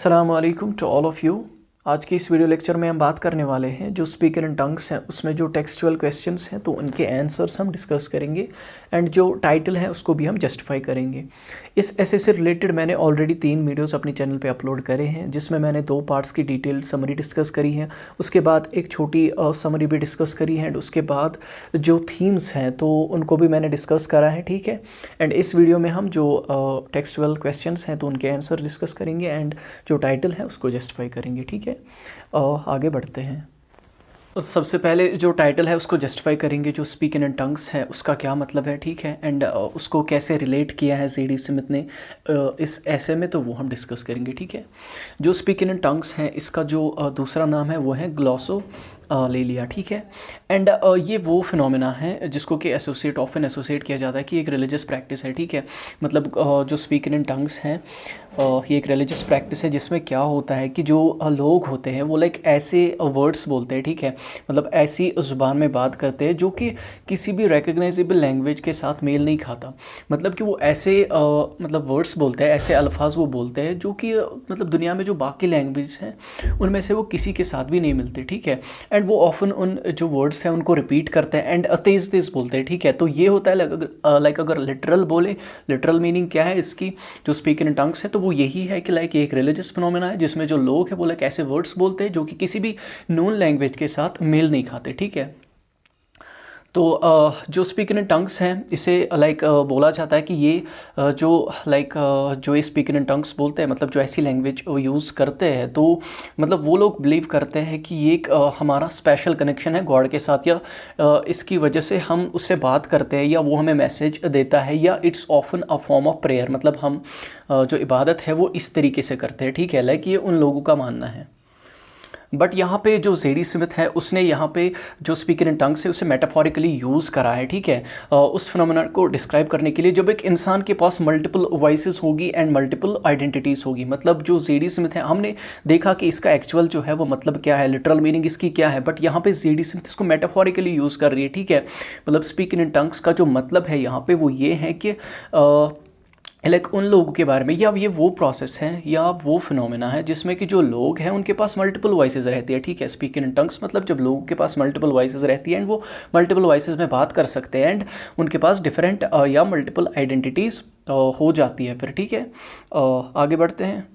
अस्सलाम वालेकुम to all of you. आज की इस वीडियो लेक्चर में हम बात करने वाले हैं जो स्पीकर इन टंग्स हैं उसमें जो टेक्सचुअल क्वेश्चंस हैं तो उनके आंसर्स हम डिस्कस करेंगे एंड जो टाइटल है उसको भी हम जस्टिफाई करेंगे। इस ऐसे से रिलेटेड मैंने ऑलरेडी 3 वीडियोस अपने चैनल पे अपलोड करे हैं जिसमें मैंने 2 पार्ट्स की डिटेल समरी डिस्कस करी है। उसके बाद एक छोटी समरी भी डिस्कस करी है एंड उसके बाद जो थीम्स हैं तो उनको भी मैंने डिस्कस करा है, ठीक है। एंड इस वीडियो में हम जो टेक्सचुअल क्वेश्चंस हैं तो उनके आंसर डिस्कस करेंगे एंड जो टाइटल है उसको जस्टिफाई करेंगे, ठीक है। आगे बढ़ते हैं। सबसे पहले जो टाइटल है उसको जस्टिफाई करेंगे, जो स्पीक इन टंग्स है उसका क्या मतलब है, ठीक है। एंड उसको कैसे रिलेट किया है जेडी स्मिथ ने इस ऐसे में, तो वो हम डिस्कस करेंगे, ठीक है। जो स्पीक इन टंग्स है इसका जो दूसरा नाम है वो है ग्लॉसो ले लिया, ठीक है। एंड ये वो फिनोमेना है जिसको कि ऑफन एसोसिएट किया जाता है कि एक रिलीजियस प्रैक्टिस है, ठीक है। मतलब जो स्पीक इन टंग्स हैं ये एक रिलीजियस प्रैक्टिस है जिसमें क्या होता है कि जो लोग होते हैं वो लाइक ऐसे वर्ड्स बोलते हैं, ठीक है। मतलब ऐसी ज़ुबान में बात करते हैं जो कि किसी भी रिकग्नाइजेबल लैंग्वेज के साथ मेल नहीं खाता। मतलब कि वो ऐसे मतलब वर्ड्स बोलते हैं, ऐसे अल्फाज वो बोलते हैं जो कि मतलब दुनिया में जो बाकी लैंग्वेज हैं उनमें से वो किसी के साथ भी नहीं मिलते, ठीक है। एंड वो ऑफन उन जो वर्ड्स हैं उनको रिपीट करते हैं एंड तेज़ तेज़ बोलते हैं, ठीक है। तो ये होता है लाइक अगर लिटरल बोले, लिटरल मीनिंग क्या है इसकी जो स्पीक इन टंग्स है, तो वो यही है कि लाइक एक रिलीजियस फिनोमेना है जिसमें जो लोग हैं वो लाइक ऐसे वर्ड्स बोलते हैं जो कि किसी भी नोन लैंग्वेज के साथ मेल नहीं खाते, ठीक है। तो जो स्पीक इन टंग्स हैं इसे लाइक बोला जाता है कि ये जो लाइक जो ये स्पीक इन टंग्स बोलते हैं मतलब जो ऐसी लैंग्वेज यूज़ करते हैं तो मतलब वो लोग बिलीव करते हैं कि ये एक हमारा स्पेशल कनेक्शन है गॉड के साथ, या इसकी वजह से हम उससे बात करते हैं या वो हमें मैसेज देता है, या it's often a form of prayer. मतलब हम जो इबादत है वो इस तरीके से करते हैं, ठीक है। लाइक ये उन लोगों का मानना है। बट यहाँ पे जो जेडी स्मिथ है उसने यहाँ पे जो स्पीकर इन टंग्स है उसे मेटाफोरिकली यूज़ करा है, ठीक है। उस फिनोमेना को डिस्क्राइब करने के लिए जब एक इंसान के पास मल्टीपल वॉइसेस होगी एंड मल्टीपल आइडेंटिटीज़ होगी। मतलब जो जेडी स्मिथ है हमने देखा कि इसका एक्चुअल जो है वो मतलब क्या है, लिटरल मीनिंग इसकी क्या है, बट यहाँ पे जेडी स्मिथ इसको मेटाफोरिकली यूज़ कर रही है, ठीक है। मतलब स्पीकर इन टंग्स का जो मतलब है यहाँ पे वो ये है कि लाइक उन लोगों के बारे में, या ये वो प्रोसेस है या वो फिनोमेना है जिसमें कि जो लोग हैं उनके पास मल्टीपल वॉइसेस रहती है, ठीक है। स्पीक इन टंग्स मतलब जब लोगों के पास मल्टीपल वॉइसेस रहती है एंड वो मल्टीपल वॉइसेस में बात कर सकते हैं एंड उनके पास डिफरेंट या मल्टीपल आइडेंटिटीज़ हो जाती है फिर, ठीक है। आगे बढ़ते हैं।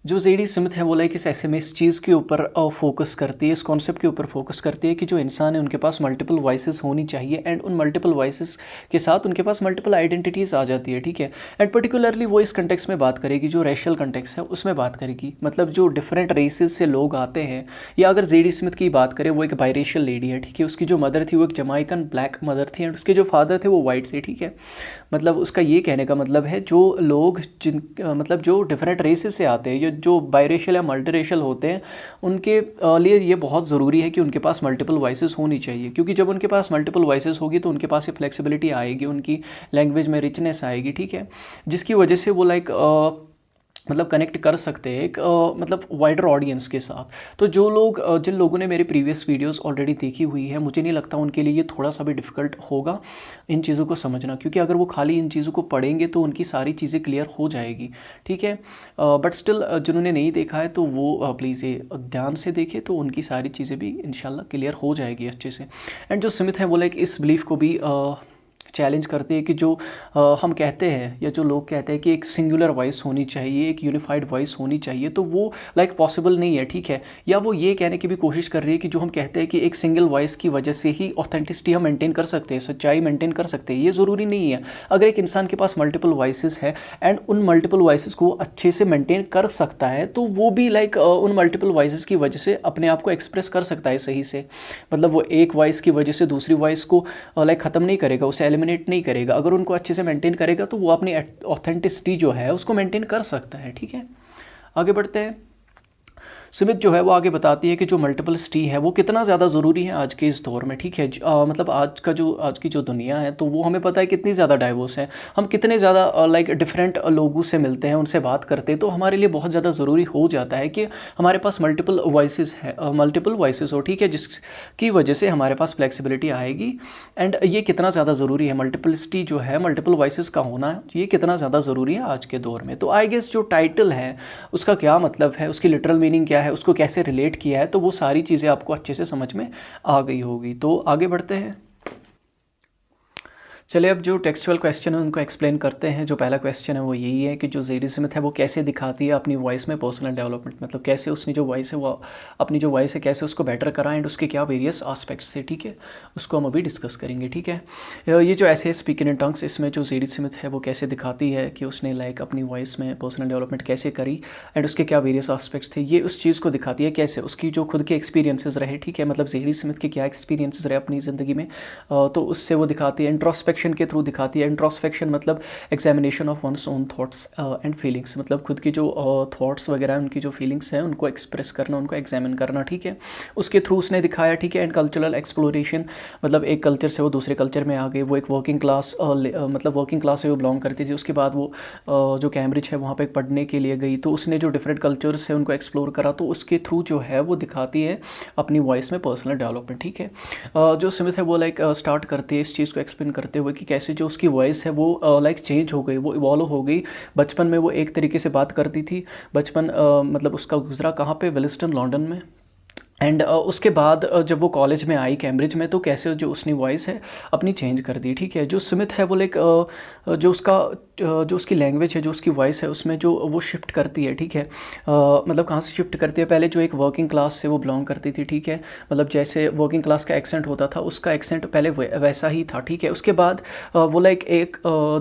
जो जेडी स्मिथ है वो लाइक इस ऐसे में इस चीज़ के ऊपर फोकस करती है, इस कॉन्सेप्ट के ऊपर फोकस करती है कि जो इंसान है उनके पास मल्टीपल वॉइसेस होनी चाहिए एंड उन मल्टीपल वॉइसेस के साथ उनके पास मल्टीपल आइडेंटिटीज़ आ जाती है, ठीक है। एंड पर्टिकुलरली वो इस कंटेक्स में बात करेगी, जो रेशियल कंटेक्स है उसमें बात करेगी। मतलब जो डिफरेंट रेसेस से लोग आते हैं, या अगर जेडी स्मिथ की बात करें वो एक बायरेशियल लेडी है, ठीक है। उसकी जो मदर थी वो एक जमाइकन ब्लैक मदर थी एंड उसके जो फादर थे वो वाइट थे, ठीक है। मतलब उसका ये कहने का मतलब है जो लोग जिन मतलब जो डिफरेंट रेसेस से आते हैं, जो बायरेशियल या मल्टीरेशियल होते हैं, उनके लिए ये बहुत ज़रूरी है कि उनके पास मल्टीपल वॉइसेस होनी चाहिए, क्योंकि जब उनके पास मल्टीपल वॉइसेस होगी तो उनके पास ये फ्लेक्सिबिलिटी आएगी, उनकी लैंग्वेज में रिचनेस आएगी, ठीक है। जिसकी वजह से वो लाइक मतलब कनेक्ट कर सकते हैं एक मतलब वाइडर ऑडियंस के साथ। तो जो लोग जिन लोगों ने मेरी प्रीवियस वीडियोस ऑलरेडी देखी हुई है, मुझे नहीं लगता उनके लिए ये थोड़ा सा भी डिफ़िकल्ट होगा इन चीज़ों को समझना, क्योंकि अगर वो खाली इन चीज़ों को पढ़ेंगे तो उनकी सारी चीज़ें क्लियर हो जाएगी, ठीक है। बट स्टिल जिन्होंने नहीं देखा है तो वो प्लीज़ ये ध्यान से देखें, तो उनकी सारी चीज़ें भी इंशाल्लाह क्लियर हो जाएगी अच्छे से। एंड जो स्मिथ है वो लाइक इस बिलीफ को भी चैलेंज करते हैं कि जो हम कहते हैं या जो लोग कहते हैं कि एक सिंगुलर वॉइस होनी चाहिए, एक यूनिफाइड वॉइस होनी चाहिए, तो वो लाइक पॉसिबल नहीं है, ठीक है। या वो ये कहने की भी कोशिश कर रही है कि जो हम कहते हैं कि एक सिंगल वॉइस की वजह से ही ऑथेंटिसिटी हम मेंटेन कर सकते हैं, सच्चाई मेंटेन कर सकते हैं, ये ज़रूरी नहीं है। अगर एक इंसान के पास मल्टीपल वॉइसेस है एंड उन मल्टीपल वॉइसेस को अच्छे से मेंटेन कर सकता है, तो वो भी लाइक उन मल्टीपल वॉइसेस की वजह से अपने आप को एक्सप्रेस कर सकता है सही से। मतलब वो एक वॉइस की वजह से दूसरी वॉइस को लाइक ख़त्म नहीं करेगा, उसे एलिमिनेट नहीं करेगा। अगर उनको अच्छे से मेंटेन करेगा तो वो अपनी ऑथेंटिसिटी जो है उसको मेंटेन कर सकता है, ठीक है। आगे बढ़ते हैं। सुमित जो है वो आगे बताती है कि जो मल्टीपलिसिटी है वो कितना ज़्यादा ज़रूरी है आज के इस दौर में, ठीक है। मतलब आज की जो दुनिया है तो वो हमें पता है कितनी ज़्यादा डाइवर्स है, हम कितने ज़्यादा लाइक डिफरेंट लोगों से मिलते हैं, उनसे बात करते हैं, तो हमारे लिए बहुत ज़्यादा ज़रूरी हो जाता है कि हमारे पास मल्टीपल वॉइसेस हो, ठीक है, जिसकी वजह से हमारे पास फ्लेक्सिबिलिटी आएगी। एंड ये कितना ज़्यादा ज़रूरी है, मल्टीपलिसिटी जो है, मल्टीपल वॉइसेस का होना, ये कितना ज़्यादा ज़रूरी है आज के दौर में। तो आई गेस जो टाइटल है उसका क्या मतलब है, उसकी लिटरल मीनिंग क्या है, उसको कैसे रिलेट किया है, तो वो सारी चीज़ें आपको अच्छे से समझ में आ गई होगी। तो आगे बढ़ते हैं। चलिए अब जो टेक्सचुअल क्वेश्चन है उनको एक्सप्लेन करते हैं। जो पहला क्वेश्चन है वो यही है कि जो जेडी स्मिथ है वो कैसे दिखाती है अपनी वॉइस में पर्सनल डेवलपमेंट, मतलब कैसे उसने जो वॉइस है वो अपनी जो वॉइस है कैसे उसको बेटर करा एंड उसके क्या वेरियस आस्पेक्ट्स थे, ठीक है, उसको हम अभी डिस्कस करेंगे, ठीक है। ये जो ऐसे स्पीकिंग इन टंग्स, इसमें जो जेडी स्मिथ है वो कैसे दिखाती है कि उसने लाइक अपनी वॉइस में पर्सनल डेवलपमेंट कैसे करी एंड उसके क्या वेरियस आस्पेक्ट्स थे, ये उस चीज़ को दिखाती है कैसे उसकी जो खुद के एक्सपीरियंसेस रहे, ठीक है, मतलब जेडी स्मिथ के क्या एक्सपीरियंसेस रहे अपनी ज़िंदगी में, तो उससे वो दिखाती है। इंट्रोस्पेक्शन के थ्रू दिखाती है। इंट्रोस्पेक्शन मतलब examination of one's own thoughts and feelings, मतलब खुद की जो थॉट्स वगैरह उनकी जो फीलिंग्स हैं उनको एक्सप्रेस करना, उनको एग्जामिन करना, ठीक है, उसके थ्रू उसने दिखाया, ठीक है। एंड कल्चरल एक्सप्लोरेशन, मतलब एक कल्चर से वो दूसरे कल्चर में आ गए, वो एक वर्किंग क्लास मतलब वर्किंग क्लास से वो बिलोंग करती थी, उसके बाद वो जो कैम्ब्रिज है वहाँ पे पढ़ने के लिए गई, तो उसने जो डिफरेंट कल्चर्स है उनको एक्सप्लोर करा, तो उसके थ्रू जो है वो दिखाती है अपनी वॉइस में पर्सनल डेवलपमेंट, ठीक है। जो स्मिथ है वो लाइक स्टार्ट करते हैं इस चीज़ को एक्सप्लेन करते हुए कि कैसे जो उसकी वॉइस है वो लाइक चेंज हो गई, वो इवॉल्व हो गई। बचपन में वो एक तरीके से बात करती थी, बचपन मतलब उसका गुजरा कहाँ पे, वेलिस्टन लंदन में। एंड उसके बाद जब वो कॉलेज में आई कैम्ब्रिज में, तो कैसे जो उसने वॉइस है अपनी चेंज कर दी, ठीक है। जो स्मिथ है वो लाइक जो उसका जो उसकी लैंग्वेज है, जो उसकी वॉइस है, उसमें जो वो शिफ्ट करती है, ठीक है, मतलब कहाँ से शिफ्ट करती है, पहले जो एक वर्किंग क्लास से वो बिलोंग करती थी, ठीक है, मतलब जैसे वर्किंग क्लास का एक्सेंट होता था उसका एक्सेंट पहले वैसा ही था, ठीक है। उसके बाद वो लाइक एक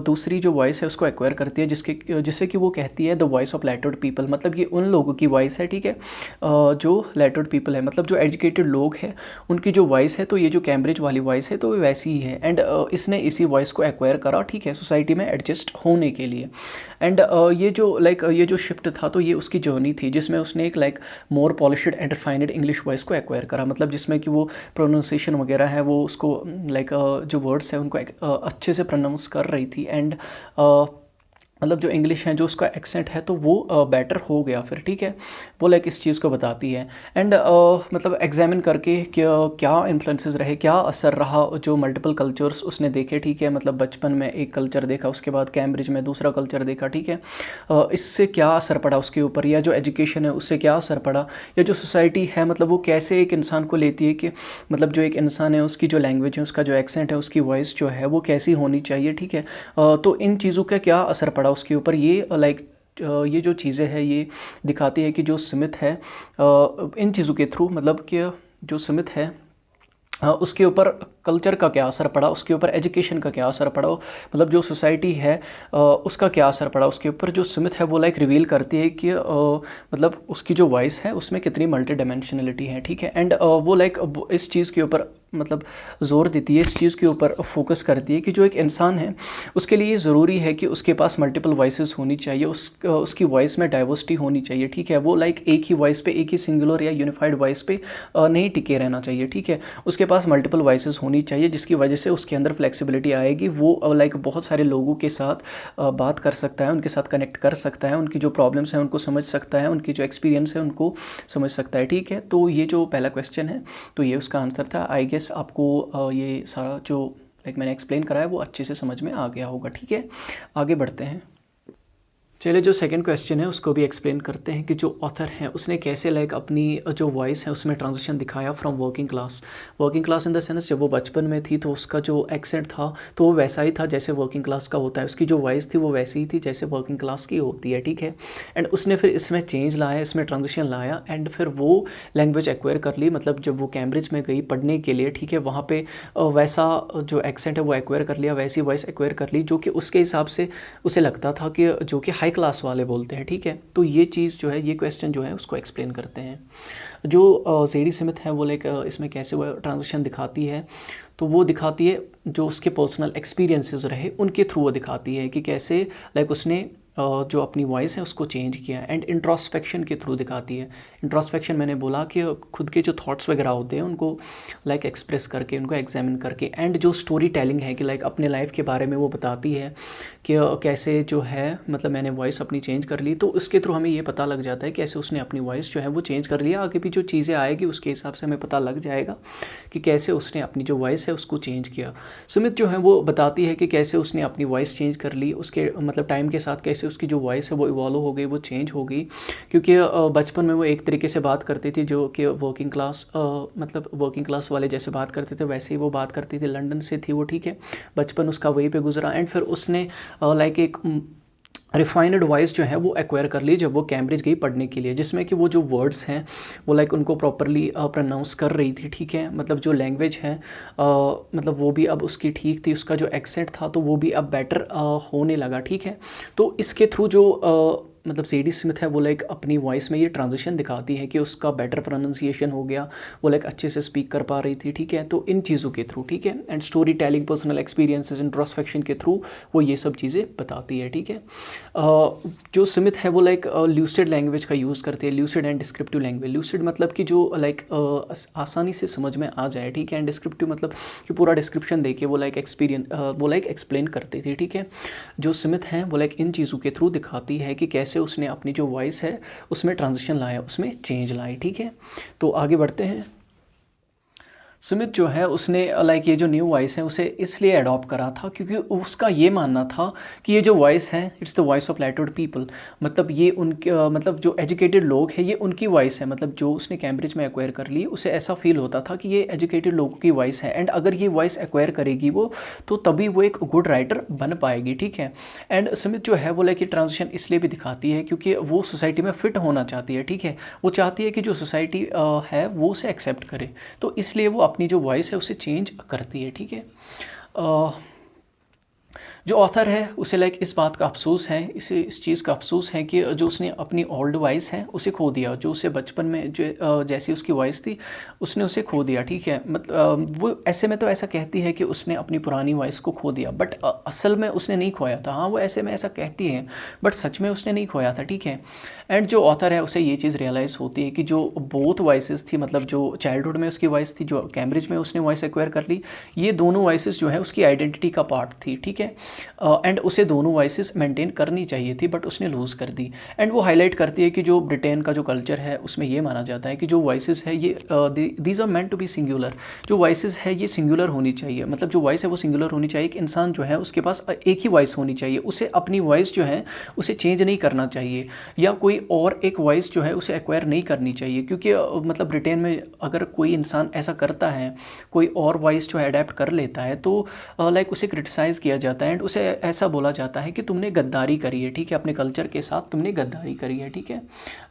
दूसरी जो वॉइस है उसको एक्वायर करती है जिससे कि वो कहती है the voice of lettered people, मतलब ये उन लोगों की वॉइस है, ठीक है, जो लेटर्ड पीपल है, मतलब जो एजुकेटेड लोग हैं उनकी जो वॉइस है, तो ये जो कैम्ब्रिज वाली वॉइस है तो वो वैसी ही है। एंड इसने इसी वॉइस को एक्वायर करा, ठीक है, सोसाइटी में एडजस्ट होने के लिए। एंड ये जो लाइक ये जो शिफ्ट था तो ये उसकी जर्नी थी जिसमें उसने एक like more polished and refined English voice को एक्वायर करा, मतलब जिसमें कि वो प्रोनाउंसिएशन वगैरह है वो उसको लाइक जो वर्ड्स है उनको अच्छे से प्रोनाउंस कर रही थी। एंड मतलब जो इंग्लिश है, जो उसका एक्सेंट है, तो वो बेटर हो गया फिर, ठीक है, वो लाइक इस चीज़ को बताती है। एंड मतलब एग्जामिन करके क्या इन्फ्लुएंसेस रहे, क्या असर रहा, जो मल्टीपल कल्चर्स उसने देखे, ठीक है, मतलब बचपन में एक कल्चर देखा, उसके बाद कैम्ब्रिज में दूसरा कल्चर देखा, ठीक है, इससे क्या असर पड़ा उसके ऊपर, या जो एजुकेशन है उससे क्या असर पड़ा, या जो सोसाइटी है मतलब वो कैसे एक इंसान को लेती है कि मतलब जो एक इंसान है उसकी जो लैंग्वेज है, उसका जो एक्सेंट है, उसकी वॉइस जो है वो कैसी होनी चाहिए, ठीक है। तो इन चीज़ों का क्या असर पड़ा उसके ऊपर, ये लाइक ये जो चीज़ें हैं ये दिखाती है कि जो स्मिथ है इन चीज़ों के थ्रू, मतलब कि जो स्मिथ है उसके ऊपर कल्चर का क्या असर पड़ा, उसके ऊपर एजुकेशन का क्या असर पड़ा, मतलब जो सोसाइटी है उसका क्या असर पड़ा उसके ऊपर, जो स्मिथ है वो लाइक रिवील करती है कि मतलब उसकी जो वॉइस है उसमें कितनी मल्टी डायमेंशनलिटी है, ठीक है। एंड वो लाइक इस चीज़ के ऊपर मतलब ज़ोर देती है, इस चीज़ के ऊपर फोकस करती है कि जो एक इंसान है उसके लिए ज़रूरी है कि उसके पास मल्टीपल वॉइसेस होनी चाहिए, उसकी वॉइस में डाइवर्सिटी होनी चाहिए, ठीक है, वो लाइक एक ही वॉइस पे, एक ही सिंगुलर या यूनिफाइड वॉइस पे नहीं टिके रहना चाहिए, ठीक है, उसके पास मल्टीपल वॉइसेस होनी चाहिए जिसकी वजह से उसके अंदर फ्लेक्सिबिलिटी आएगी, वो लाइक बहुत सारे लोगों के साथ बात कर सकता है, उनके साथ कनेक्ट कर सकता है, उनकी जो प्रॉब्लम्स हैं उनको समझ सकता है, उनकी जो एक्सपीरियंस है उनको समझ सकता है, ठीक है। तो ये जो पहला क्वेश्चन है तो ये उसका आंसर था। आई गेस आपको ये सारा जो लाइक मैंने एक्सप्लेन करा है वो अच्छे से समझ में आ गया होगा, ठीक है। आगे बढ़ते हैं। चलिए जो सेकंड क्वेश्चन है उसको भी एक्सप्लेन करते हैं कि जो ऑथर है उसने कैसे लाइक अपनी जो वॉइस है उसमें ट्रांजिशन दिखाया from working class in the sense जब वो बचपन में थी तो उसका जो एक्सेंट था तो वो वैसा ही था जैसे वर्किंग क्लास का होता है, उसकी जो वॉइस थी वो वैसी ही थी जैसे वर्किंग क्लास की होती है, ठीक है। एंड उसने फिर इसमें चेंज लाया, इसमें ट्रांजिशन लाया एंड फिर वो लैंग्वेज एक्वायर कर ली, मतलब जब वो कैम्ब्रिज में गई पढ़ने के लिए, ठीक है, वहाँ पे वैसा जो एक्सेंट है वो एक्वायर कर लिया, वैसी वॉइस एक्वायर कर ली जो कि उसके हिसाब से उसे लगता था कि जो कि हाई क्लास वाले बोलते हैं, ठीक है। तो ये चीज़ जो है, ये क्वेश्चन जो है उसको एक्सप्लेन करते हैं। जो जेडी स्मिथ है वो लाइक इसमें कैसे वो ट्रांजिशन दिखाती है, तो वो दिखाती है जो उसके पर्सनल एक्सपीरियंसेस रहे उनके थ्रू वो दिखाती है कि कैसे लाइक उसने जो अपनी वॉइस है उसको चेंज किया। एंड इंट्रोस्पेक्शन के थ्रू दिखाती है। इंट्रोस्पेक्शन मैंने बोला कि खुद के जो थॉट्स वगैरह होते हैं उनको लाइक एक्सप्रेस करके, उनको एग्जामिन करके। एंड जो स्टोरी टेलिंग है कि लाइक अपने लाइफ के बारे में वो बताती है कि कैसे जो है मतलब मैंने वॉइस अपनी चेंज कर ली, तो उसके थ्रू हमें ये पता लग जाता है कैसे उसने अपनी वॉइस जो है वो चेंज कर लिया। आगे भी जो चीज़ें आएगी उसके हिसाब से हमें पता लग जाएगा कि कैसे उसने अपनी जो वॉइस है उसको चेंज किया। सुमित जो है वो बताती है कि कैसे उसने अपनी वॉइस चेंज कर ली, उसके मतलब टाइम के साथ कैसे उसकी जो वॉइस है वो इवॉल्व हो गई, वो चेंज हो गई। क्योंकि बचपन में वो एक तरीके से बात करती थी जो कि वर्किंग क्लास मतलब वर्किंग क्लास वाले जैसे बात करते थे वैसे ही वो बात करती थी। लंदन से थी वो, ठीक है, बचपन उसका वहीं पे गुजरा। एंड फिर उसने लाइक एक रिफाइंड वॉइस जो है वो एक्वायर कर ली जब वो कैम्ब्रिज गई पढ़ने के लिए, जिसमें कि वो जो वर्ड्स हैं वो लाइक उनको प्रॉपरली प्रोनाउंस कर रही थी, ठीक है। मतलब जो लैंग्वेज है मतलब वो भी अब उसकी ठीक थी, उसका जो एक्सेंट था तो वो भी अब बेटर होने लगा, ठीक है। तो इसके थ्रू जो मतलब जेडी स्मिथ है वो लाइक अपनी वॉइस में ये ट्रांजिशन दिखाती है कि उसका बेटर प्रोनाउंसिएशन हो गया, वो लाइक अच्छे से स्पीक कर पा रही थी, ठीक है। तो इन चीज़ों के थ्रू, ठीक है, and story telling, personal experiences, introspection के थ्रू वो ये सब चीज़ें बताती है, ठीक है। जो स्मिथ है वो लाइक ल्यूसिड लैंग्वेज का यूज़ करते हैं, lucid and descriptive language. Lucid मतलब कि जो लाइक आसानी से समझ में आ जाए, ठीक है, एंड डिस्क्रिप्टिव मतलब कि पूरा डिस्क्रिप्शन दे के वो लाइक वो लाइक एक्सप्लेन करते थे, ठीक है। जो स्मिथ हैं वो लाइक इन चीज़ों के थ्रू दिखाती है कि कैसे उसने अपनी जो वॉइस है उसमें ट्रांजिशन लाया, उसमें चेंज लाई, ठीक है। तो आगे बढ़ते हैं। स्मिथ जो है उसने लाइक ये जो न्यू वॉइस है उसे इसलिए अडॉप्ट करा था क्योंकि उसका ये मानना था कि ये जो वॉइस है it's the voice of lettered people. मतलब ये उनके मतलब जो एजुकेटेड लोग हैं ये उनकी वॉइस है। मतलब जो उसने कैम्ब्रिज में एक्वायर कर ली उसे ऐसा फील होता था कि ये एजुकेटेड लोगों की वॉइस है, एंड अगर ये वॉइस एक्वायर करेगी वो तो तभी वो एक गुड राइटर बन पाएगी, ठीक है। एंड स्मिथ जो है वो लाइक ये ट्रांजिशन इसलिए भी दिखाती है क्योंकि वो सोसाइटी में फिट होना चाहती है, ठीक है। वो चाहती है कि जो सोसाइटी है वो उसे एक्सेप्ट करे, तो इसलिए वो अपनी जो वॉइस है उसे चेंज करती है, ठीक है। जो ऑथर है उसे लाइक इस बात का अफसोस है, इसे इस चीज़ का अफसोस है कि जो उसने अपनी ओल्ड वॉइस है उसे खो दिया, जो उसे बचपन में जो जैसी उसकी वॉइस थी उसने उसे खो दिया, ठीक है। मतलब वो ऐसे में तो ऐसा कहती है कि उसने अपनी पुरानी वॉइस को खो दिया, बट असल में उसने नहीं खोया था। हाँ वो ऐसे में ऐसा कहती है बट सच में उसने नहीं खोया था, ठीक है। एंड जो ऑथर है उसे ये चीज़ रियलाइज़ होती है कि जो बोथ वॉइसेस थी, मतलब जो चाइल्डहुड में उसकी वॉइस थी, जो कैम्ब्रिज में उसने वॉइस एक्वायर कर ली, ये दोनों वॉइसेस जो है उसकी आइडेंटिटी का पार्ट थी, ठीक है। एंड उसे दोनों वॉइसेस मेंटेन करनी चाहिए थी बट उसने लूज़ कर दी। एंड वो हाईलाइट करती है कि जो ब्रिटेन का जो कल्चर है उसमें ये माना जाता है कि जो वॉइसेस है ये these are meant to be singular. जो वॉइसेस है ये सिंगुलर होनी चाहिए, मतलब जो वॉइस है वो सिंगुलर होनी चाहिए। एक इंसान जो है उसके पास एक ही वॉइस होनी चाहिए, उसे अपनी वॉइस जो है उसे चेंज नहीं करना चाहिए या कोई और एक वॉइस जो है उसे एक्वायर नहीं करनी चाहिए। क्योंकि मतलब ब्रिटेन में अगर कोई इंसान ऐसा करता है, कोई और वॉइस जो है अडेप्ट कर लेता है तो लाइक उसे क्रिटिसाइज़ किया जाता है एंड उसे ऐसा बोला जाता है कि तुमने गद्दारी करी है, ठीक है, अपने कल्चर के साथ तुमने गद्दारी करी है, ठीक है।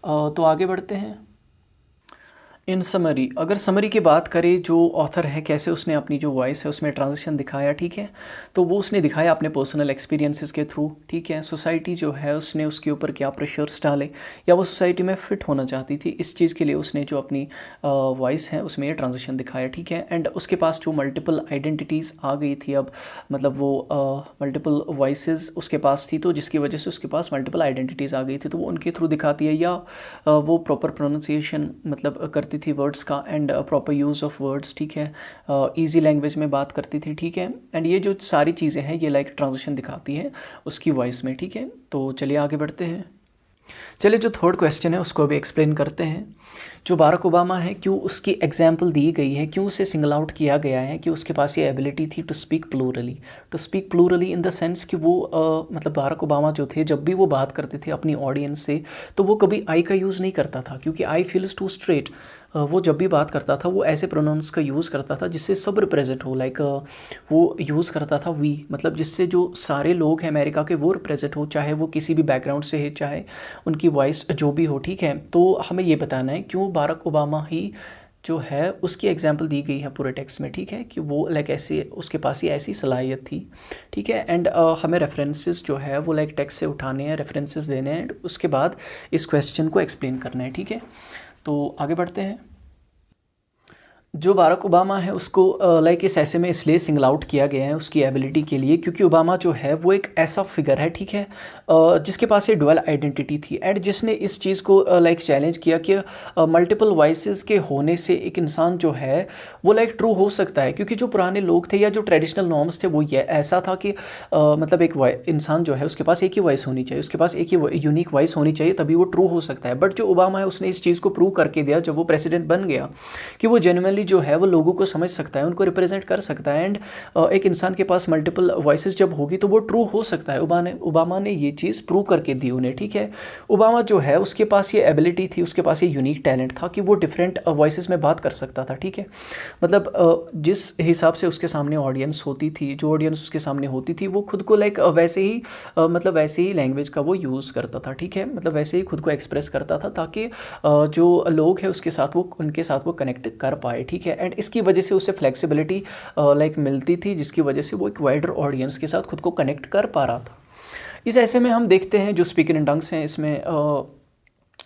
तो आगे बढ़ते हैं। इन समरी, अगर समरी की बात करें जो ऑथर है कैसे उसने अपनी जो वॉइस है उसमें ट्रांजिशन दिखाया, ठीक है, तो वो उसने दिखाया अपने पर्सनल एक्सपीरियंसेस के थ्रू, ठीक है। सोसाइटी जो है उसने उसके ऊपर क्या प्रेशर्स डाले या वो सोसाइटी में फ़िट होना चाहती थी, इस चीज़ के लिए उसने जो अपनी वॉइस है उसमें ये ट्रांजिशन दिखाया, ठीक है। एंड उसके पास जो मल्टीपल आइडेंटिटीज़ आ गई थी अब, मतलब वो मल्टीपल वॉइसेस उसके पास थी तो जिसकी वजह से उसके पास मल्टीपल आइडेंटिटीज़ आ गई थी, तो वो उनके थ्रू दिखाती है। या वो प्रॉपर प्रोनाउंसिएशन मतलब करती थी वर्ड्स का and proper use of words, ठीक है, इजी लैंग्वेज में बात करती थी, ठीक है। एंड ये जो सारी चीज़ें हैं ये लाइक ट्रांजिशन दिखाती है उसकी वॉइस में, ठीक है। तो चलिए आगे बढ़ते हैं। चलिए जो थर्ड क्वेश्चन है उसको अभी एक्सप्लेन करते हैं। जो बाराक ओबामा है क्यों उसकी एग्जाम्पल दी गई है, क्यों उसे सिंगल आउट किया गया है कि उसके पास ये एबिलिटी थी to speak plurally in the sense कि वो मतलब बाराक ओबामा जो थे जब भी वो बात करते थे अपनी ऑडियंस से तो वो कभी आई का यूज़ नहीं करता था क्योंकि आई फील्स टू स्ट्रेट। वो जब भी बात करता था वो ऐसे प्रोनाउंस का यूज़ करता था जिससे सब रिप्रेजेंट हो, लाइक वो यूज़ करता था वी, मतलब जिससे जो सारे लोग हैं अमेरिका के वो रिप्रेजेंट हो, चाहे वो किसी भी बैकग्राउंड से है, चाहे उनकी वॉइस जो भी हो, ठीक है। तो हमें ये बताना है क्यों बाराक ओबामा ही जो है उसकी एग्जाम्पल दी गई है पूरे टेक्स्ट में, ठीक है, कि वो लाइक ऐसे उसके पास ही ऐसी सलाहियत थी, ठीक है। एंड हमें रेफरेंसेस जो है वो लाइक टेक्स्ट से उठाने हैं, रेफरेंसेस देने हैं, उसके बाद इस क्वेश्चन को एक्सप्लेन करना है, ठीक है। तो आगे बढ़ते हैं। जो बाराक ओबामा है उसको लाइक इस ऐसे में इसलिए सिंगल आउट किया गया है उसकी एबिलिटी के लिए, क्योंकि ओबामा जो है वो एक ऐसा फिगर है, ठीक है, जिसके पास ये डुअल आइडेंटिटी थी एंड जिसने इस चीज़ को लाइक चैलेंज किया कि मल्टीपल वॉइसेस के होने से एक इंसान जो है वो लाइक ट्रू हो सकता है। क्योंकि जो पुराने लोग थे या जो ट्रेडिशनल नॉर्म्स थे वो ये ऐसा था कि मतलब एक इंसान जो है उसके पास एक ही वॉइस होनी चाहिए, उसके पास एक ही यूनिक वॉइस होनी चाहिए, तभी वो ट्रू हो सकता है। बट जो ओबामा है उसने इस चीज़ को प्रूव करके दिया जब वो प्रेसिडेंट बन गया कि वो जेन्युइनली जो है वो लोगों को समझ सकता है, उनको रिप्रेजेंट कर सकता है एंड एक इंसान के पास मल्टीपल वॉइसेस जब होगी तो वो ट्रू हो सकता है। ओबामा ने ये चीज़ प्रूव करके दी उन्हें, ठीक है। ओबामा जो है उसके पास ये एबिलिटी थी, उसके पास ये यूनिक टैलेंट था कि वो डिफरेंट वॉइसेस में बात कर सकता था, ठीक है। मतलब जिस हिसाब से उसके सामने ऑडियंस होती थी, जो ऑडियंस उसके सामने होती थी वो खुद को लाइक वैसे ही मतलब वैसे ही लैंग्वेज का वो यूज़ करता था, ठीक है। मतलब वैसे ही खुद को एक्सप्रेस करता था ताकि जो लोग हैं उसके साथ वो उनके साथ वो कनेक्ट कर पाए, ठीक है। एंड इसकी वजह से उसे फ्लेक्सिबिलिटी लाइक मिलती थी, जिसकी वजह से वो एक वाइडर ऑडियंस के साथ खुद को कनेक्ट कर पा रहा था। इस ऐसे में हम देखते हैं जो स्पीकर इन टंग्स हैं इसमें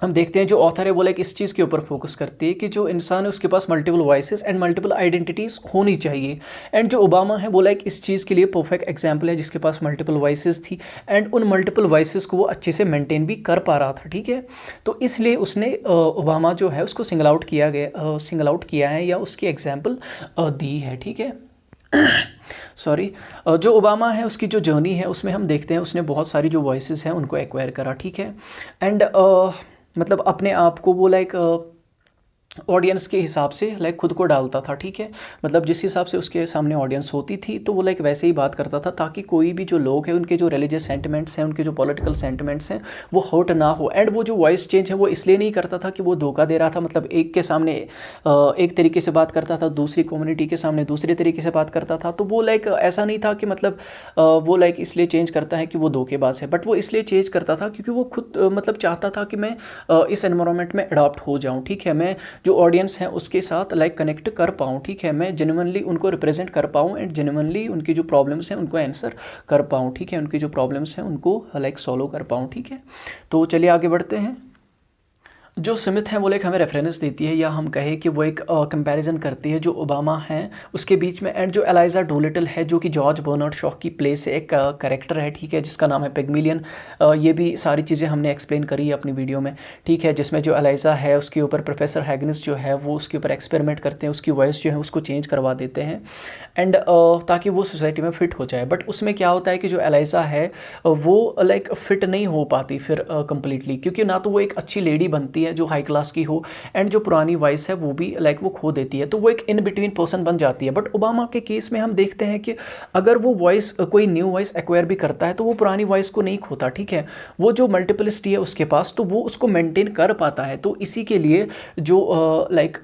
हम देखते हैं जो ऑथर है वो लाइक इस चीज़ के ऊपर फोकस करती है कि जो इंसान है उसके पास multiple voices and multiple identities होनी चाहिए। एंड जो ओबामा है वो लाइक इस चीज़ के लिए परफेक्ट एग्जांपल है, जिसके पास मल्टीपल वॉइसेस थी एंड उन मल्टीपल वॉइसेस को वो अच्छे से मेंटेन भी कर पा रहा था, ठीक है। तो इसलिए उसने ओबामा जो है उसको सिंगल आउट किया है या उसकी एग्जाम्पल दी है, ठीक है। सॉरी। जो ओबामा है उसकी जो जर्नी है उसमें हम देखते हैं उसने बहुत सारी जो वॉइसेस हैं उनको एक्वायर करा, ठीक है। एंड मतलब अपने आप को वो लाइक ऑडियंस के हिसाब से लाइक खुद को डालता था, ठीक है। मतलब जिस हिसाब से उसके सामने ऑडियंस होती थी तो वो लाइक वैसे ही बात करता था ताकि कोई भी जो लोग हैं उनके जो रिलीजियस सेंटिमेंट्स हैं, उनके जो पॉलिटिकल सेंटिमेंट्स हैं वो हर्ट ना हो। एंड वो जो वॉइस चेंज है वो इसलिए नहीं करता था कि वो धोखा दे रहा था, मतलब एक के सामने एक तरीके से बात करता था, दूसरी कम्युनिटी के सामने दूसरे तरीके से बात करता था। तो वो लाइक ऐसा नहीं था कि मतलब वो लाइक इसलिए चेंज करता है कि वो धोखेबाज है, बट वो इसलिए चेंज करता था क्योंकि वो खुद मतलब चाहता था कि मैं इस एनवायरनमेंट में अडॉप्ट हो जाऊँ, ठीक है। मैं जो ऑडियंस है उसके साथ लाइक कनेक्ट कर पाऊँ, ठीक है। मैं जेन्युइनली उनको रिप्रेजेंट कर पाऊँ एंड जेन्युइनली उनकी जो प्रॉब्लम्स हैं उनको आंसर कर पाऊँ, ठीक है। उनकी जो प्रॉब्लम्स हैं उनको लाइक सॉल्व कर पाऊँ, ठीक है। तो चलिए आगे बढ़ते हैं। जो स्मिथ है वो लाइक हमें रेफरेंस देती है या हम कहें कि वो एक कंपैरिजन करती है जो ओबामा है उसके बीच में एंड जो एलाइजा डोलिटल है जो कि जॉर्ज बर्नार्ड शॉ की प्ले से एक कैरेक्टर है, ठीक है, जिसका नाम है पिग्मिलियन। ये भी सारी चीज़ें हमने एक्सप्लेन करी है अपनी वीडियो में, ठीक है। जिसमें जो एलाइजा है उसके ऊपर प्रोफेसर हैगनिस जो है वो उसके ऊपर एक्सपेरिमेंट करते हैं, उसकी वॉइस जो है उसको चेंज करवा देते हैं एंड ताकि वो सोसाइटी में फ़िट हो जाए। बट उसमें क्या होता है कि जो एलाइजा है वो लाइक फ़िट नहीं हो पाती फिर कम्प्लीटली, क्योंकि ना तो वो एक अच्छी लेडी बनती है जो हाई क्लास की हो एंड जो पुरानी वॉइस है वो भी लाइक वो खो देती है, तो वो एक इन बिटवीन पर्सन बन जाती है। बट ओबामा के केस में हम देखते हैं कि अगर वो वॉइस कोई न्यू वॉइस एक्वायर भी करता है तो वो पुरानी वॉइस को नहीं खोता, ठीक है। वो जो मल्टीपलिसिटी है उसके पास तो वो उसको मेंटेन कर पाता है। तो इसी के लिए जो लाइक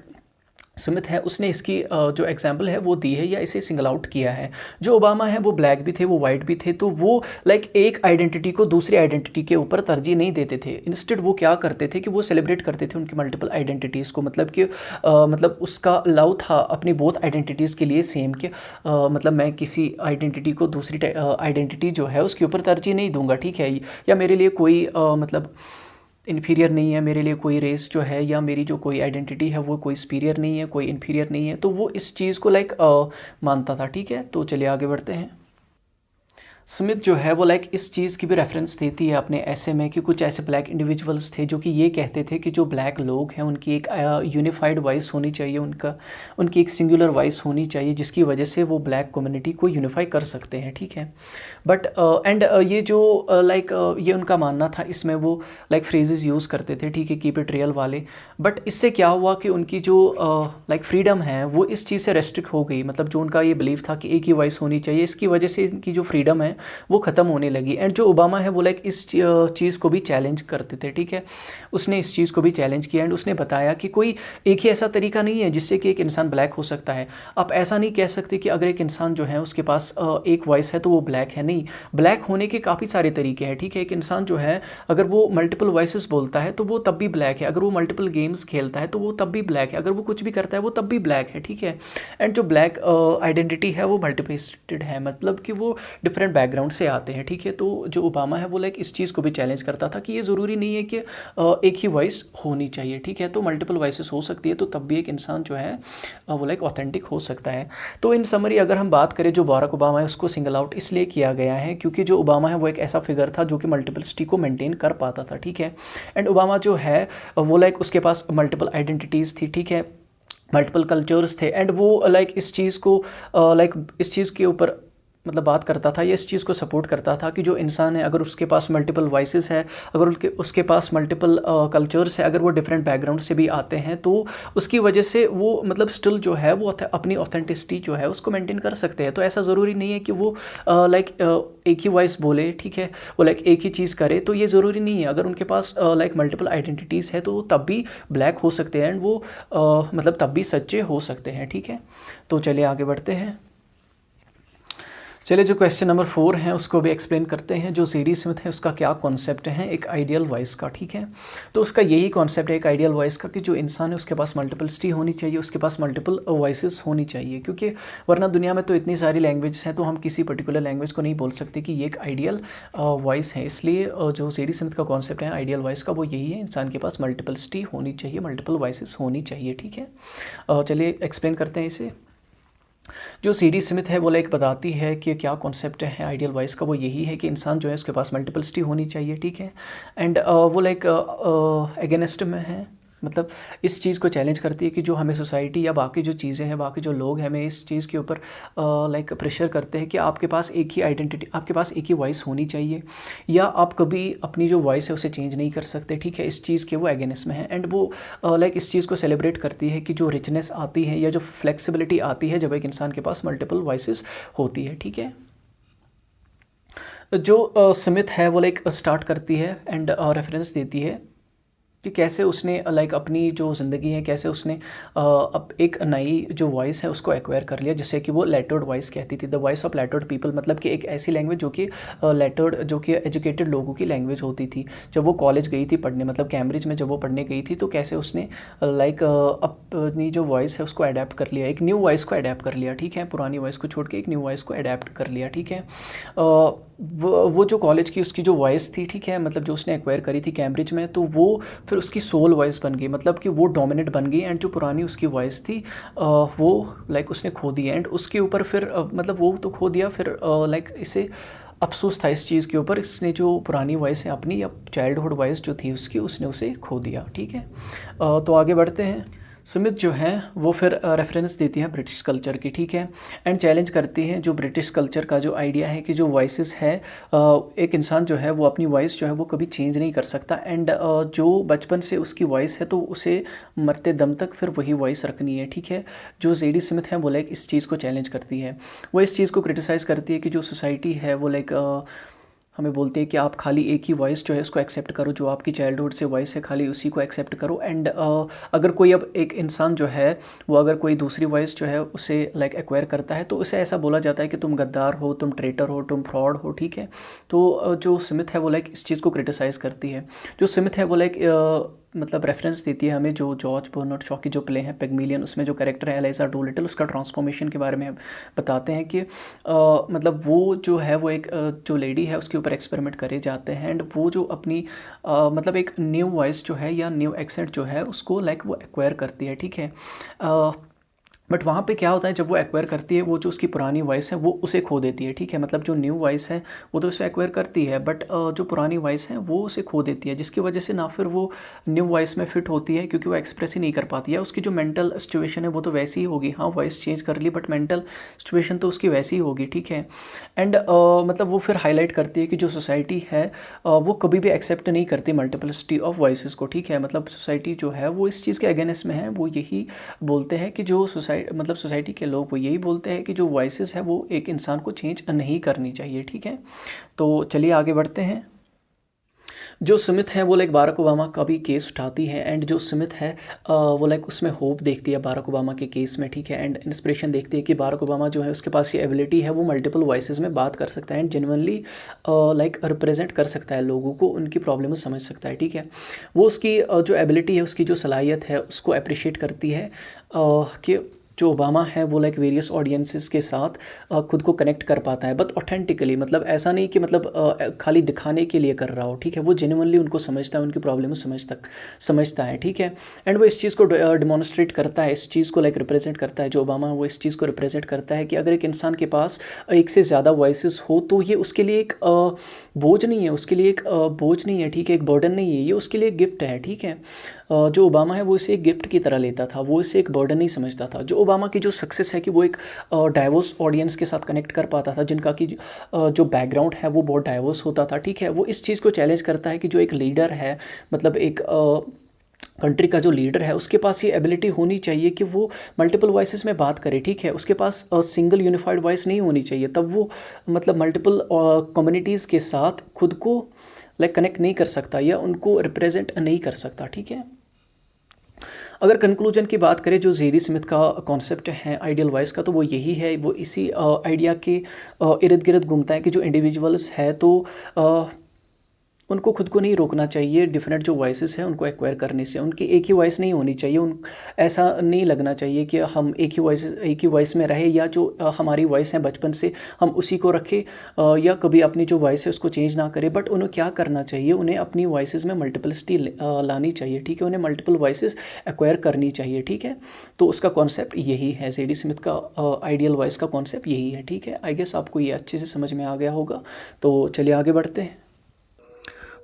स्मिथ है उसने इसकी जो एग्जाम्पल है वो दी है या इसे सिंगल आउट किया है। जो ओबामा है वो ब्लैक भी थे, वो वाइट भी थे, तो वो लाइक एक आइडेंटिटी को दूसरी आइडेंटिटी के ऊपर तरजीह नहीं देते थे। इंस्टेड वो क्या करते थे कि वो सेलिब्रेट करते थे उनकी मल्टीपल आइडेंटिटीज़ को, मतलब कि मतलब उसका लव था अपनी बोथ आइडेंटिटीज़ के लिए सेम कि मतलब मैं किसी आइडेंटिटी को दूसरी आइडेंटिटी जो है उसके ऊपर तरजीह नहीं दूंगा, ठीक है। या मेरे लिए कोई मतलब इन्फीरियर नहीं है, मेरे लिए कोई रेस जो है या मेरी जो कोई आइडेंटिटी है वो कोई सुपीरियर नहीं है, कोई इन्फीरियर नहीं है। तो वो इस चीज़ को लाइक मानता था, ठीक है। तो चलिए आगे बढ़ते हैं। स्मिथ जो है वो लाइक इस चीज़ की भी रेफरेंस देती है अपने ऐसे में कि कुछ ऐसे ब्लैक इंडिविजुअल्स थे जो कि ये कहते थे कि जो ब्लैक लोग हैं उनकी एक यूनिफाइड वॉइस होनी चाहिए, उनकी एक सिंगुलर वॉइस होनी चाहिए जिसकी वजह से वो ब्लैक कम्युनिटी को यूनिफाई कर सकते हैं, ठीक है। बट एंड ये जो लाइक ये उनका मानना था, इसमें वो लाइक फ्रेजेस यूज़ करते थे, ठीक है, कीप इट रियल वाले। बट इससे क्या हुआ कि उनकी जो लाइक फ्रीडम है वो इस चीज़ से रेस्ट्रिक्ट हो गई। मतलब जो उनका ये बिलीव था कि एक ही वॉइस होनी चाहिए, इसकी वजह से इनकी जो फ्रीडम है वो ख़त्म होने लगी। एंड जो ओबामा है वो लाइक इस चीज़ को भी चैलेंज करते थे, ठीक है। उसने इस चीज़ को भी चैलेंज किया एंड उसने बताया कि कोई एक ही ऐसा तरीका नहीं है जिससे कि एक इंसान ब्लैक हो सकता है। आप ऐसा नहीं कह सकते कि अगर एक इंसान जो है उसके पास एक वॉइस है तो वो ब्लैक है, नहीं। ब्लैक होने के काफ़ी सारे तरीके हैं, ठीक है। एक इंसान जो है अगर वो मल्टीपल वॉइसेस बोलता है तो वो तब भी ब्लैक है, अगर वो मल्टीपल गेम्स खेलता है तो वो तब भी ब्लैक है, अगर वो कुछ भी करता है वो तब भी ब्लैक है, ठीक है। एंड जो ब्लैक आइडेंटिटी है वो मल्टीफेसेटेड है, मतलब कि वो डिफरेंट बैकग्राउंड से आते हैं, ठीक है। तो जो ओबामा है वो लाइक इस चीज़ को भी चैलेंज करता था कि ये ज़रूरी नहीं है कि एक ही वॉइस होनी चाहिए, ठीक है। तो मल्टीपल वॉइसेस हो सकती है, तो तब भी एक इंसान जो है वो लाइक ऑथेंटिक हो सकता है। तो इन समरी अगर हम बात करें, जो बाराक ओबामा है उसको सिंगल आउट इसलिए किया गया है क्योंकि जो ओबामा है वो एक ऐसा फिगर था जो कि मल्टीपलिसिटी को मेंटेन कर पाता था, ठीक है। एंड ओबामा जो है वो लाइक उसके पास मल्टीपल आइडेंटिटीज़ थी, ठीक है, मल्टीपल कल्चर्स थे, एंड वो लाइक इस चीज़ को लाइक इस चीज़ के ऊपर मतलब बात करता था, या इस चीज़ को सपोर्ट करता था कि जो इंसान है अगर उसके पास मल्टीपल वॉइसेस है, अगर उसके पास मल्टीपल कल्चर्स है, अगर वो डिफरेंट बैकग्राउंड से भी आते हैं, तो उसकी वजह से वो मतलब स्टिल जो है वो अपनी ऑथेंटिसिटी जो है उसको मेंटेन कर सकते हैं। तो ऐसा ज़रूरी नहीं है कि वो लाइक एक ही वॉइस बोले, ठीक है, वो लाइक एक ही चीज़ करे, तो ये ज़रूरी नहीं है। अगर उनके पास लाइक मल्टीपल आइडेंटिटीज़ है तो तब भी ब्लैक हो सकते हैं, एंड वो मतलब तब भी सच्चे हो सकते हैं, ठीक है। तो चलिए आगे बढ़ते हैं। चलिए जो क्वेश्चन नंबर 4 है उसको भी एक्सप्लेन करते हैं। जो सी.डी. स्मिथ है उसका क्या कॉन्सेप्ट है एक आइडियल वॉइस का, ठीक है। तो उसका यही कॉन्सेप्ट है एक आइडियल वॉइस का कि जो इंसान है उसके पास मल्टीपलिसिटी होनी चाहिए, उसके पास मल्टीपल वॉइसेस होनी चाहिए, क्योंकि वरना दुनिया में तो इतनी सारी लैंग्वेजेस हैं तो हम किसी पर्टिकुलर लैंग्वेज को नहीं बोल सकते कि ये एक आइडियल वॉइस है। इसलिए जो सी.डी. स्मिथ का कॉन्सेप्ट है आइडियल वॉइस का वो यही है, इंसान के पास मल्टीपलिसिटी होनी चाहिए, मल्टीपल वॉइसेस होनी चाहिए, ठीक है। चलिए एक्सप्लेन करते हैं इसे। जो सी.डी. स्मिथ है वो लाइक बताती है कि क्या कॉन्सेप्ट है आइडियल वॉइस का, वो यही है कि इंसान जो है उसके पास मल्टीपलिसिटी होनी चाहिए, ठीक है। एंड वो लाइक अगेंस्ट में है, मतलब इस चीज़ को चैलेंज करती है कि जो हमें सोसाइटी या बाकी जो चीज़ें हैं, बाकी जो लोग हैं, हमें इस चीज़ के ऊपर लाइक प्रेशर करते हैं कि आपके पास एक ही आइडेंटिटी, आपके पास एक ही वॉइस होनी चाहिए, या आप कभी अपनी जो वॉइस है उसे चेंज नहीं कर सकते, ठीक है। इस चीज़ के वो अगेंस्ट में है, एंड वो लाइक इस चीज़ को सेलिब्रेट करती है कि जो रिचनेस आती है या जो फ्लेक्सिबिलिटी आती है जब एक इंसान के पास मल्टीपल वॉइसेस होती है, ठीक है। जो स्मिथ है वो लाइक स्टार्ट करती है एंड रेफरेंस देती है कि कैसे उसने लाइक अपनी जो ज़िंदगी है, कैसे उसने अब एक नई जो वॉइस है उसको एक्वायर कर लिया, जिससे कि वो लेटर्ड वॉइस कहती थी, the voice of lettered people, मतलब कि एक ऐसी लैंग्वेज जो कि लेटर्ड, जो कि एजुकेटेड लोगों की लैंग्वेज होती थी। जब वो कॉलेज गई थी पढ़ने, मतलब कैम्ब्रिज में जब वो पढ़ने गई थी, तो कैसे उसने लाइक अपनी जो वॉइस है उसको अडेप्ट कर लिया, एक न्यू वॉइस को अडेप्ट कर लिया, ठीक है, पुरानी वॉइस को छोड़ के एक न्यू वॉइस को अडेप्ट कर लिया, ठीक है। वो जो कॉलेज की उसकी जो वॉइस थी, ठीक है, मतलब जो उसने एक्वायर करी थी कैम्ब्रिज में, तो वो फिर उसकी सोल वॉइस बन गई, मतलब कि वो डोमिनेट बन गई, एंड जो पुरानी उसकी वॉइस थी वो लाइक उसने खो दी, एंड उसके ऊपर फिर मतलब वो तो खो दिया, फिर लाइक इसे अफसोस था इस चीज़ के ऊपर, इसने जो पुरानी वॉइस है अपनी या चाइल्डहुड वॉइस जो थी उसकी, उसने उसे खो दिया, ठीक है। तो आगे बढ़ते हैं। स्मिथ जो है वो फिर रेफरेंस देती है ब्रिटिश कल्चर की, ठीक है, एंड चैलेंज करती है जो ब्रिटिश कल्चर का जो आइडिया है कि जो वॉइसेस है, एक इंसान जो है वो अपनी वॉइस जो है वो कभी चेंज नहीं कर सकता, एंड जो बचपन से उसकी वॉइस है तो उसे मरते दम तक फिर वही वॉइस रखनी है, ठीक है। जो सी.डी. स्मिथ है वो लाइक इस चीज़ को चैलेंज करती है, वो इस चीज़ को क्रिटिसाइज़ करती है कि जो सोसाइटी है वो लाइक हमें बोलते हैं कि आप खाली एक ही वॉइस जो है उसको एक्सेप्ट करो, जो आपकी चाइल्डहुड से वॉइस है खाली उसी को एक्सेप्ट करो, एंड अगर कोई अब एक इंसान जो है वो अगर कोई दूसरी वॉइस जो है उसे लाइक एक्वायर करता है तो उसे ऐसा बोला जाता है कि तुम गद्दार हो, तुम ट्रेटर हो, तुम फ्रॉड हो, ठीक है। तो जो स्मिथ है वो लाइक इस चीज़ को क्रिटिसाइज़ करती है। जो स्मिथ है वो लाइक मतलब रेफरेंस देती है हमें जो जॉर्ज बर्नार्ड शॉ की जो प्ले है पिग्मलियन, उसमें जो कैरेक्टर है एलिजा डोलिटल, उसका ट्रांसफॉर्मेशन के बारे में बताते हैं कि मतलब वो जो है वो एक जो लेडी है उसके ऊपर एक्सपेरिमेंट करे जाते हैं, एंड वो जो अपनी मतलब एक न्यू वॉइस जो है या न्यू एक्सेंट जो है उसको लाइक वो एक्वायर करती है, ठीक है। बट वहाँ पे क्या होता है, जब वो एक्वायर करती है वो जो उसकी पुरानी वॉइस है वो उसे खो देती है, ठीक है, मतलब जो न्यू वॉइस है वो तो उसे एक्वायर करती है, बट जो पुरानी वॉइस है वो उसे खो देती है, जिसकी वजह से ना फिर वो न्यू वॉइस में फिट होती है, क्योंकि वो एक्सप्रेस ही नहीं कर पाती है। उसकी जो मेंटल सिचुएशन है वो तो वैसी ही होगी, हाँ वॉइस चेंज कर ली बट मेंटल सिचुएशन तो उसकी वैसी ही होगी, ठीक है। एंड मतलब वो फिर हाईलाइट करती है कि जो सोसाइटी है वो कभी भी एक्सेप्ट नहीं करती मल्टीपलिसिटी ऑफ वॉइसेस को, ठीक है, मतलब सोसाइटी जो है वो इस चीज़ के अगेंस्ट में है, वो यही बोलते हैं कि जो सोसाइटी के लोग वो यही बोलते हैं कि जो वॉइसेस है वो एक इंसान को चेंज नहीं करनी चाहिए, ठीक है। तो चलिए आगे बढ़ते हैं। जो स्मिथ है वो लाइक बाराक ओबामा का भी केस उठाती है, एंड जो स्मिथ है वो लाइक उसमें होप देखती है बाराक ओबामा के केस में, ठीक है, एंड इंस्पिरेशन देखती है कि बाराक ओबामा जो है उसके पास ये एबिलिटी है, वो मल्टीपल वॉइसेस में बात कर सकता है एंड जेन्युइनली लाइक रिप्रेजेंट कर सकता है लोगों को, उनकी प्रॉब्लम समझ सकता है, ठीक है। वो उसकी जो एबिलिटी है, उसकी जो सलाहियत है उसको अप्रिशिएट करती है कि जो ओबामा है वो लाइक वेरियस ऑडियंसेस के साथ खुद को कनेक्ट कर पाता है, बट ऑथेंटिकली, मतलब ऐसा नहीं कि मतलब खाली दिखाने के लिए कर रहा हो, ठीक है। वो जेन्युइनली उनको समझता है, उनकी प्रॉब्लम समझता है, ठीक है। एंड वो इस चीज़ को डिमॉन्स्ट्रेट करता है, इस चीज़ को लाइक रिप्रेजेंट करता है। जो ओबामा है वो इस चीज़ को रिप्रेजेंट करता है कि अगर एक इंसान के पास एक से ज़्यादा वॉइसेस हो तो ये उसके लिए एक बोझ नहीं है, उसके लिए एक बोझ नहीं है, ठीक है, एक बर्डन नहीं है, ये उसके लिए एक गिफ्ट है, ठीक है। जो ओबामा है वो इसे एक गिफ्ट की तरह लेता था, वो इसे एक बर्डन नहीं समझता था। जो ओबामा की जो सक्सेस है कि वो एक डाइवर्स ऑडियंस के साथ कनेक्ट कर पाता था, जिनका कि जो बैकग्राउंड है वो बहुत डाइवर्स होता था, ठीक है। वो इस चीज़ को चैलेंज करता है कि जो एक लीडर है, मतलब एक कंट्री का जो लीडर है उसके पास ये एबिलिटी होनी चाहिए कि वो मल्टीपल वॉइसेस में बात करे, ठीक है। उसके पास सिंगल यूनिफाइड वॉइस नहीं होनी चाहिए, तब वो मतलब मल्टीपल कम्युनिटीज़ के साथ खुद को लाइक कनेक्ट नहीं कर सकता या उनको रिप्रेजेंट नहीं कर सकता, ठीक है। अगर कंक्लूजन की बात करें, जो जेडी स्मिथ का कॉन्सेप्ट है आइडियल वॉइस का, तो वो यही है, वो इसी आइडिया के इर्द गिर्द घूमता है कि जो इंडिविजुअल्स है तो उनको खुद को नहीं रोकना चाहिए डिफरेंट जो वॉइसेस हैं उनको एक्वायर करने से। उनकी एक ही वॉइस नहीं होनी चाहिए, उन ऐसा नहीं लगना चाहिए कि हम एक ही वॉइस में रहे, या जो हमारी वॉइस है बचपन से हम उसी को रखें, या कभी अपनी जो वॉइस है उसको चेंज ना करें। बट उन्हें क्या करना चाहिए, उन्हें अपनी वॉइसेस में मल्टीपलिसिटी लानी चाहिए, ठीक है। उन्हें मल्टीपल वॉइसेस एक्वायर करनी चाहिए, ठीक है। तो उसका कॉन्सेप्ट यही है, जेडी स्मिथ का आइडियल वॉइस का कॉन्सेप्ट यही है, ठीक है। आई गेस आपको ये अच्छे से समझ में आ गया होगा। तो चलिए आगे बढ़ते हैं।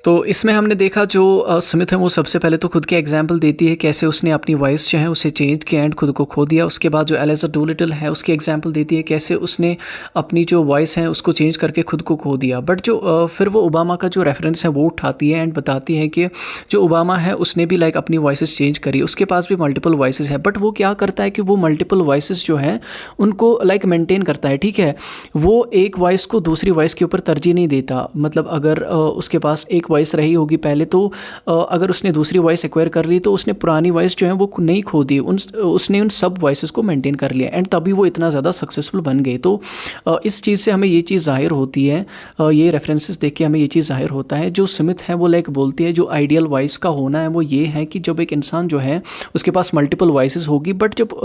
तो इसमें हमने देखा जो स्मिथ है वो सबसे पहले तो खुद के एग्जाम्पल देती है कैसे उसने अपनी वॉइस जो है उसे चेंज किया एंड खुद को खो दिया। उसके बाद जो एलिजा डोलिटल है उसकी एग्जाम्पल देती है कैसे उसने अपनी जो वॉइस है उसको चेंज करके खुद को खो दिया। बट जो फिर वो ओबामा का जो रेफरेंस है वो उठाती है एंड बताती है कि जो ओबामा है उसने भी लाइक अपनी वॉइसेस चेंज करी, उसके पास भी मल्टीपल वॉइसेस है, बट वो क्या करता है कि वो मल्टीपल वॉइसेस जो है उनको लाइक मेंटेन करता है, ठीक है। वो एक वॉइस को दूसरी वॉइस के ऊपर तरजीह नहीं देता। मतलब अगर उसके पास एक वॉइस रही होगी पहले, तो अगर उसने दूसरी वॉइस एक्वायर कर ली तो उसने पुरानी वॉइस जो है वो नहीं खो दी, उसने उन सब वॉइसेस को मेंटेन कर लिया एंड तभी वो इतना ज़्यादा सक्सेसफुल बन गए। तो इस चीज़ से हमें ये चीज़ ज़ाहिर होती है, ये रेफरेंसेस देख के हमें ये चीज़ ज़ाहिर होता है। जो स्मिथ है वो लाइक बोलती है जो आइडियल वॉइस का होना है वो ये है कि जब एक इंसान जो है उसके पास मल्टीपल वॉइसेस होगी, बट जब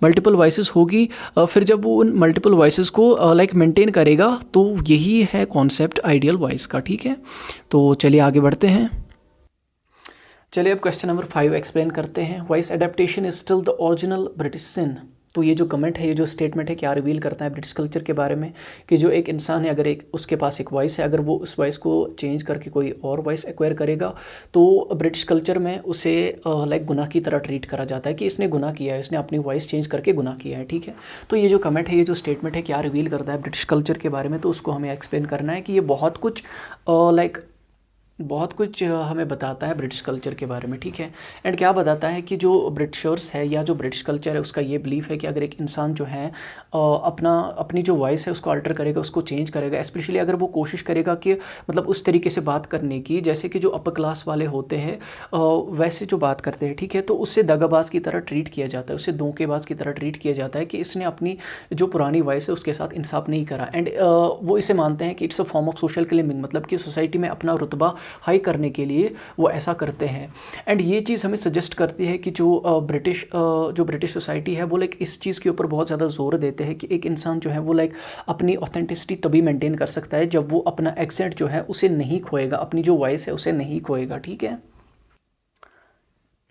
मल्टीपल वॉइसेस होगी फिर जब वो उन मल्टीपल वॉइसेस को लाइक मेंटेन करेगा, तो यही है कॉन्सेप्ट आइडियल वॉइस का, ठीक है। तो चलिए आगे बढ़ते हैं। चलिए अब क्वेश्चन नंबर 5 एक्सप्लेन करते हैं। Voice adaptation is still the original British sin. तो ये जो कमेंट है, ये जो स्टेटमेंट है, क्या रिवील करता है ब्रिटिश कल्चर के बारे में, कि जो एक इंसान है अगर एक उसके पास एक वॉइस है, अगर वो उस वॉइस को चेंज करके कोई और वॉइस एक्वायर करेगा तो ब्रिटिश कल्चर में उसे लाइक गुनाह की तरह ट्रीट करा जाता है कि इसने गुनाह किया है, इसने अपनी वॉइस चेंज करके गुनाह किया है, ठीक है। तो ये जो कमेंट है, ये जो स्टेटमेंट है, क्या रिवील करता है ब्रिटिश कल्चर के बारे में, तो उसको हमें एक्सप्लेन करना है कि ये बहुत कुछ बहुत कुछ हमें बताता है ब्रिटिश कल्चर के बारे में, ठीक है। एंड क्या बताता है कि जो ब्रिटिशर्स है या जो ब्रिटिश कल्चर है उसका ये बिलीफ है कि अगर एक इंसान जो है अपनी जो वॉइस है उसको अल्टर करेगा, उसको चेंज करेगा, स्पेशली अगर वो कोशिश करेगा कि मतलब उस तरीके से बात करने की जैसे कि जो अपर क्लास वाले होते हैं वैसे जो बात करते हैं, ठीक है, तो उससे दगाबाज की तरह ट्रीट किया जाता है, उससे धोखेबाज की तरह ट्रीट किया जाता है कि इसने अपनी जो पुरानी वॉइस है उसके साथ इंसाफ नहीं करा। एंड वो इसे मानते हैं कि it's a form of social claiming, मतलब कि सोसाइटी में अपना रुतबा हाई करने के लिए वो ऐसा करते हैं। एंड ये चीज़ हमें सजेस्ट करती है कि जो ब्रिटिश सोसाइटी है वो लाइक इस चीज़ के ऊपर बहुत ज़्यादा जोर देते हैं कि एक इंसान जो है वो लाइक अपनी ऑथेंटिसिटी तभी मेंटेन कर सकता है जब वो अपना एक्सेंट जो है उसे नहीं खोएगा, अपनी जो वॉइस है उसे नहीं खोएगा, ठीक है।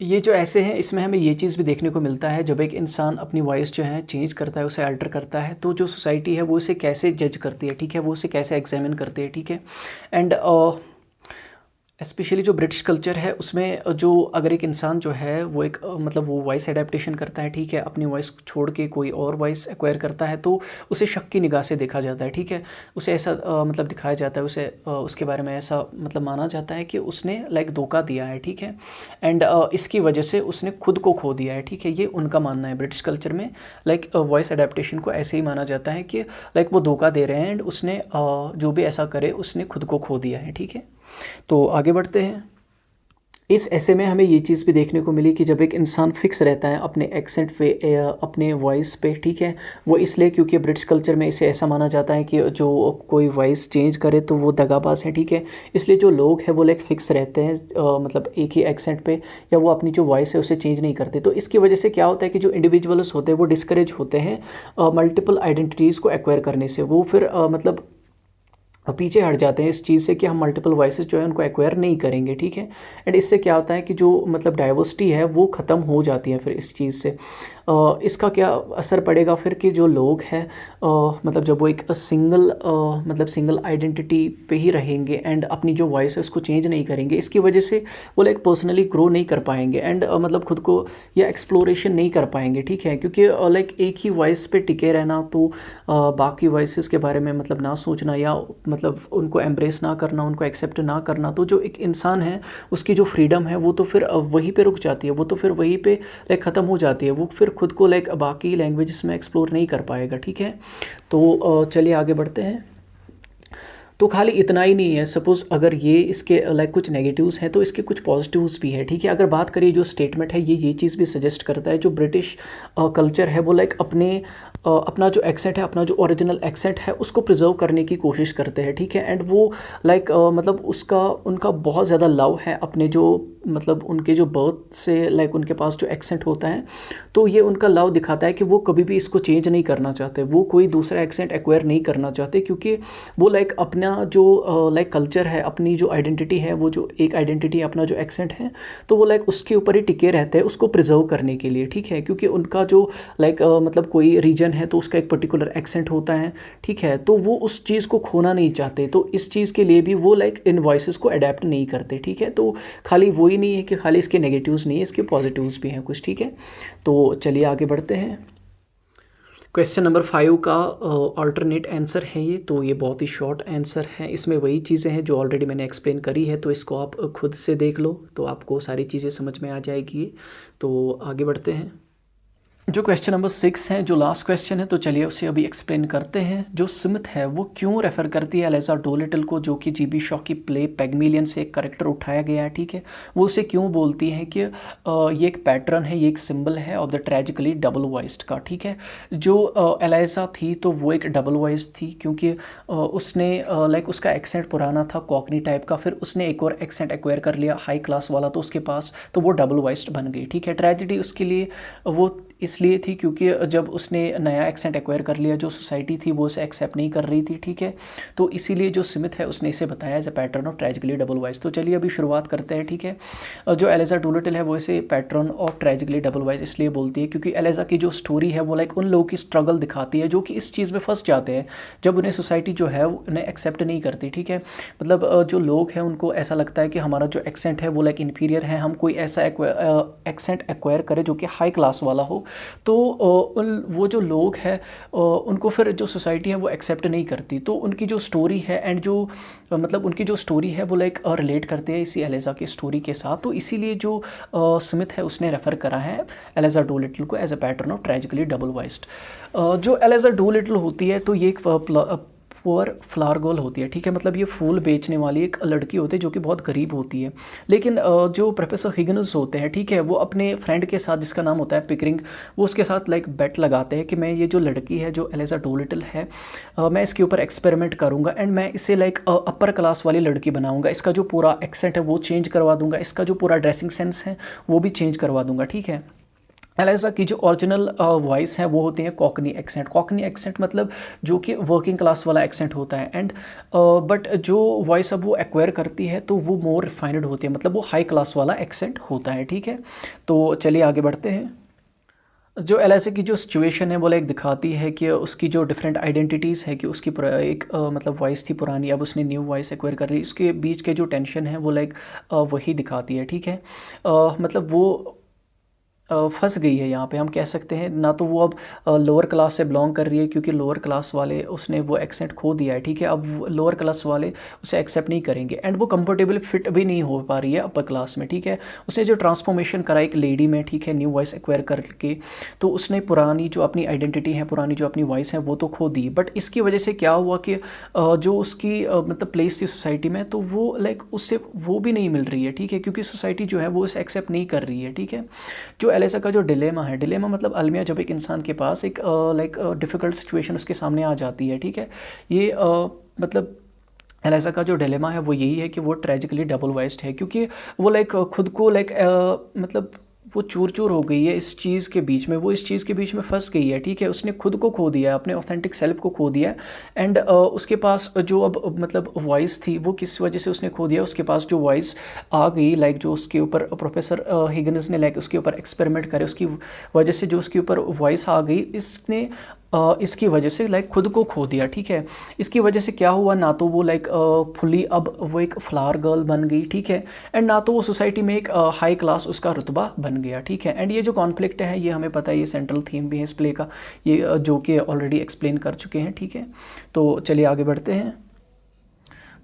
ये जो ऐसे हैं इसमें हमें ये चीज़ भी देखने को मिलता है, जब एक इंसान अपनी वॉइस जो है चेंज करता है, उसे अल्टर करता है, तो जो सोसाइटी है वो इसे कैसे जज करती है, ठीक है, वो उसे कैसे एग्जामिन करती है, ठीक है। एंड स्पेशली जो ब्रिटिश कल्चर है उसमें जो अगर एक इंसान जो है वो एक मतलब वो वॉइस एडेप्टेशन करता है, ठीक है, अपनी वॉइस छोड़ के कोई और वॉइस एक्वायर करता है, तो उसे शक की निगाह से देखा जाता है, ठीक है। उसे ऐसा मतलब दिखाया जाता है, उसे उसके बारे में ऐसा मतलब माना जाता है कि उसने लाइक धोखा दिया है, ठीक है। एंड इसकी वजह से उसने खुद को खो दिया है, ठीक है, ये उनका मानना है। ब्रिटिश कल्चर में लाइक वॉइस एडेप्टेशन को ऐसे ही माना जाता है कि लाइक वो धोखा दे रहे हैं एंड उसने जो भी ऐसा करे उसने खुद को खो दिया है, ठीक है। तो आगे बढ़ते हैं। इस ऐसे में हमें ये चीज़ भी देखने को मिली कि जब एक इंसान फिक्स रहता है अपने एक्सेंट पे अपने वॉइस पे, ठीक है, वो इसलिए क्योंकि ब्रिटिश कल्चर में इसे ऐसा माना जाता है कि जो कोई वॉइस चेंज करे तो वो दगाबाज है, ठीक है। इसलिए जो लोग हैं वो लाइक फिक्स रहते हैं मतलब एक ही एक्सेंट पे, या वो अपनी जो वॉइस है उसे चेंज नहीं करते। तो इसकी वजह से क्या होता है कि जो इंडिविजुअल्स होते हैं वो डिस्करेज होते हैं मल्टीपल आइडेंटिटीज़ को एक्वायर करने से। वो फिर मतलब पीछे हट जाते हैं इस चीज़ से कि हम मल्टीपल वॉइसेस जो है उनको एक्वायर नहीं करेंगे, ठीक है। एंड इससे क्या होता है कि जो मतलब डाइवर्सिटी है वो ख़त्म हो जाती है फिर इस चीज़ से। इसका क्या असर पड़ेगा फिर कि जो लोग हैं मतलब जब वो एक सिंगल मतलब सिंगल आइडेंटिटी पे ही रहेंगे एंड अपनी जो वॉइस है उसको चेंज नहीं करेंगे, इसकी वजह से वो लाइक पर्सनली ग्रो नहीं कर पाएंगे एंड मतलब खुद को या एक्सप्लोरेशन नहीं कर पाएंगे, ठीक है। क्योंकि लाइक एक ही वॉइस पे टिके रहना तो बाकी वॉइसेस के बारे में मतलब ना सोचना या मतलब उनको एम्ब्रेस ना करना, उनको एक्सेप्ट ना करना, तो जो एक इंसान है उसकी जो फ्रीडम है वो तो फिर वहीं पे रुक जाती है, वो तो फिर वहीं पे लाइक ख़त्म हो जाती है। वो फिर खुद को लाइक बाकी लैंग्वेजेस में एक्सप्लोर नहीं कर पाएगा, ठीक है। तो चलिए आगे बढ़ते हैं। तो खाली इतना ही नहीं है, सपोज़ अगर ये इसके लाइक कुछ नेगेटिव्स हैं तो इसके कुछ पॉजिटिव्स भी है, ठीक है। अगर बात करिए जो स्टेटमेंट है ये चीज़ भी सजेस्ट करता है जो ब्रिटिश कल्चर है वो लाइक अपने अपना जो एक्सेंट है, अपना जो ओरिजिनल एक्सेंट है उसको प्रिजर्व करने की कोशिश करते हैं, ठीक है। एंड वो लाइक मतलब उसका उनका बहुत ज़्यादा लव है अपने जो मतलब उनके जो बर्थ से लाइक उनके पास जो एक्सेंट होता है, तो ये उनका लव दिखाता है कि वो कभी भी इसको चेंज नहीं करना चाहते, वो कोई दूसरा एक्सेंट एक्वायर नहीं करना चाहते, क्योंकि वो लाइक अपना जो लाइक कल्चर है, अपनी जो आइडेंटिटी है, वो जो एक आइडेंटिटी अपना जो एक्सेंट है, तो वो लाइक उसके ऊपर ही टिके रहते हैं उसको प्रिजर्व करने के लिए, ठीक है। क्योंकि उनका जो लाइक मतलब कोई रीजन है तो उसका एक पर्टिकुलर एक्सेंट होता है, ठीक है, तो वो उस चीज़ को खोना नहीं चाहते। तो इस चीज़ के लिए भी वो लाइक इन वॉइसेस को अडेप्ट नहीं करते, ठीक है। तो खाली वो ही नहीं है कि खाली इसके नेगेटिव्स नहीं है, इसके पॉजिटिव्स भी हैं कुछ, ठीक है। तो चलिए आगे बढ़ते हैं। क्वेश्चन नंबर 5 का अल्टरनेट आंसर है ये, तो ये बहुत ही शॉर्ट आंसर है, इसमें वही चीज़ें हैं जो ऑलरेडी मैंने एक्सप्लेन करी है, तो इसको आप खुद से देख लो तो आपको सारी चीज़ें समझ में आ जाएगी। तो आगे बढ़ते हैं। जो क्वेश्चन नंबर 6 है, जो लास्ट क्वेश्चन है, तो चलिए उसे अभी एक्सप्लेन करते हैं। जो स्मिथ है वो क्यों रेफर करती है एलिजा डोलिटल को, जो कि जीबी शॉ की प्ले पेगमिलियन से एक करेक्टर उठाया गया है, ठीक है। वो उसे क्यों बोलती है कि ये एक पैटर्न है, ये एक सिंबल है of the tragically double voiced का, ठीक है। जो एलिजा थी तो वो एक डबल वॉइस थी, क्योंकि उसने लाइक उसका एक्सेंट पुराना था कॉकनी टाइप का, फिर उसने एक और एक्सेंट एक्वायर कर लिया हाई क्लास वाला तो उसके पास, तो वो डबल वॉइस्ड बन गई, ठीक है। ट्रेजिडी उसके लिए वो इसलिए थी क्योंकि जब उसने नया एक्सेंट एक्वायर कर लिया, जो सोसाइटी थी वो उसे एक्सेप्ट नहीं कर रही थी, ठीक है। तो इसीलिए जो स्मिथ है उसने इसे बताया as a pattern of tragically double voice. तो चलिए अभी शुरुआत करते हैं, ठीक है। जो एलिजा डोलिटल है वो इसे pattern of tragically double voice इसलिए बोलती है क्योंकि एलिजा की जो स्टोरी है वो लाइक उन लोगों की स्ट्रगल दिखाती है जो कि इस चीज़ में फंस जाते हैं जब उन्हें सोसाइटी जो है उन्हें एक्सेप्ट नहीं करती, ठीक है। मतलब जो लोग हैं उनको ऐसा लगता है कि हमारा जो एक्सेंट है वो लाइक इन्फीरियर है, हम कोई ऐसा एक्सेंट एक्वायर करें जो कि हाई क्लास वाला हो, तो वो जो लोग हैं उनको फिर जो सोसाइटी है वो एक्सेप्ट नहीं करती। तो उनकी जो स्टोरी है एंड जो मतलब उनकी जो स्टोरी है वो लाइक रिलेट करते हैं इसी एलिजा की स्टोरी के साथ। तो इसीलिए जो स्मिथ है उसने रेफ़र करा है एलिजा डोलिटल को as a pattern of tragically double voiced. जो एलिजा डोलिटल होती है तो ये एक पुअर फ्लावर गर्ल होती है, ठीक है। मतलब ये फूल बेचने वाली एक लड़की होती है जो कि बहुत गरीब होती है। लेकिन जो प्रोफेसर हिगिन्स होते हैं, ठीक है, वो अपने फ्रेंड के साथ जिसका नाम होता है पिकरिंग, वो उसके साथ लाइक बेट लगाते हैं कि मैं ये जो लड़की है जो एलिजा डोलिटल है मैं इसके ऊपर एक्सपेरिमेंट करूँगा एंड मैं इसे लाइक अपर क्लास वाली लड़की बनाऊँगा, इसका जो पूरा एक्सेंट है वो चेंज करवा दूँगा, इसका जो पूरा ड्रेसिंग सेंस है वो भी चेंज करवा दूँगा, ठीक है। एलिजा की जो ओरिजिनल वॉइस है वो होती है कॉकनी एक्सेंट। कॉकनी एक्सेंट मतलब जो कि वर्किंग क्लास वाला एक्सेंट होता है एंड बट जो वॉइस अब वो एक्वायर करती है तो वो मोर रिफाइंड होती है, मतलब वो हाई क्लास वाला एक्सेंट होता है, ठीक है। तो चलिए आगे बढ़ते हैं। जो एलिजा की जो सिचुएशन है वो लाइक दिखाती है कि उसकी जो डिफरेंट आइडेंटिटीज़ है कि उसकी एक मतलब वॉइस थी पुरानी, अब उसने न्यू वॉइस एक्वायर कर रही, उसके बीच के जो टेंशन है वो लाइक वही दिखाती है, ठीक है। मतलब वो फंस गई है यहाँ पे, हम कह सकते हैं। ना तो वो अब लोअर क्लास से बिलोंग कर रही है, क्योंकि लोअर क्लास वाले उसने वो एक्सेंट खो दिया है, ठीक है। अब लोअर क्लास वाले उसे एक्सेप्ट नहीं करेंगे, एंड वो कंफर्टेबल फिट भी नहीं हो पा रही है अपर क्लास में, ठीक है। उसने जो ट्रांसफॉर्मेशन करा एक लेडी में, ठीक है, न्यू वॉइस एक्वायर करके, तो उसने पुरानी जो अपनी आइडेंटिटी है, पुरानी जो अपनी वॉइस है, वो तो खो दी। बट इसकी वजह से क्या हुआ कि जो उसकी मतलब प्लेस थी सोसाइटी में, तो वो लाइक उससे वो भी नहीं मिल रही है, ठीक है, क्योंकि सोसाइटी जो है वो उसे एक्सेप्ट नहीं कर रही है, ठीक है। जो एलिसा का जो डिलेमा है, डिलेमा मतलब अलमिया, जब एक इंसान के पास एक लाइक डिफ़िकल्ट सिचुएशन उसके सामने आ जाती है, ठीक है। ये मतलब एलिसा का जो डिलेमा है वो यही है कि वो ट्रेजिकली डबल वॉइस्ड है, क्योंकि वो लाइक खुद को लाइक मतलब वो चूर चूर हो गई है इस चीज़ के बीच में, वो इस चीज़ के बीच में फंस गई है, ठीक है। उसने खुद को खो दिया है, अपने ऑथेंटिक सेल्फ को खो दिया है। एंड उसके पास जो अब मतलब वॉइस थी, वो किस वजह से उसने खो दिया, उसके पास जो वॉइस आ गई, लाइक जो उसके ऊपर प्रोफेसर हिगिन्स ने लाइक उसके ऊपर एक्सपेरिमेंट करे, उसकी वजह से जो उसके ऊपर वॉइस आ गई, इसने इसकी वजह से लाइक खुद को खो दिया, ठीक है। इसकी वजह से क्या हुआ, ना तो वो लाइक फुली अब वो एक फ्लावर गर्ल बन गई, ठीक है, एंड ना तो वो सोसाइटी में एक हाई क्लास उसका रुतबा बन गया, ठीक है। एंड ये जो कॉन्फ्लिक्ट है, ये हमें पता है, ये सेंट्रल थीम भी है इस प्ले का, ये जो कि ऑलरेडी एक्सप्लेन कर चुके हैं, ठीक है। तो चलिए आगे बढ़ते हैं।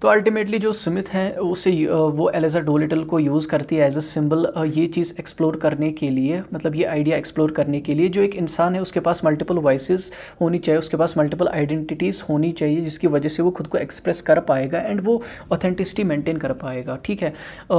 तो अल्टीमेटली जो स्मिथ है उसे वो एलिजा डोलिटल को यूज़ करती है एज अ सिंबल, ये चीज़ एक्सप्लोर करने के लिए, मतलब ये आइडिया एक्सप्लोर करने के लिए, जो एक इंसान है उसके पास मल्टीपल वॉइसेस होनी चाहिए, उसके पास मल्टीपल आइडेंटिटीज़ होनी चाहिए, जिसकी वजह से वो खुद को एक्सप्रेस कर पाएगा एंड वो ऑथेंटिसिटी मेंटेन कर पाएगा, ठीक है।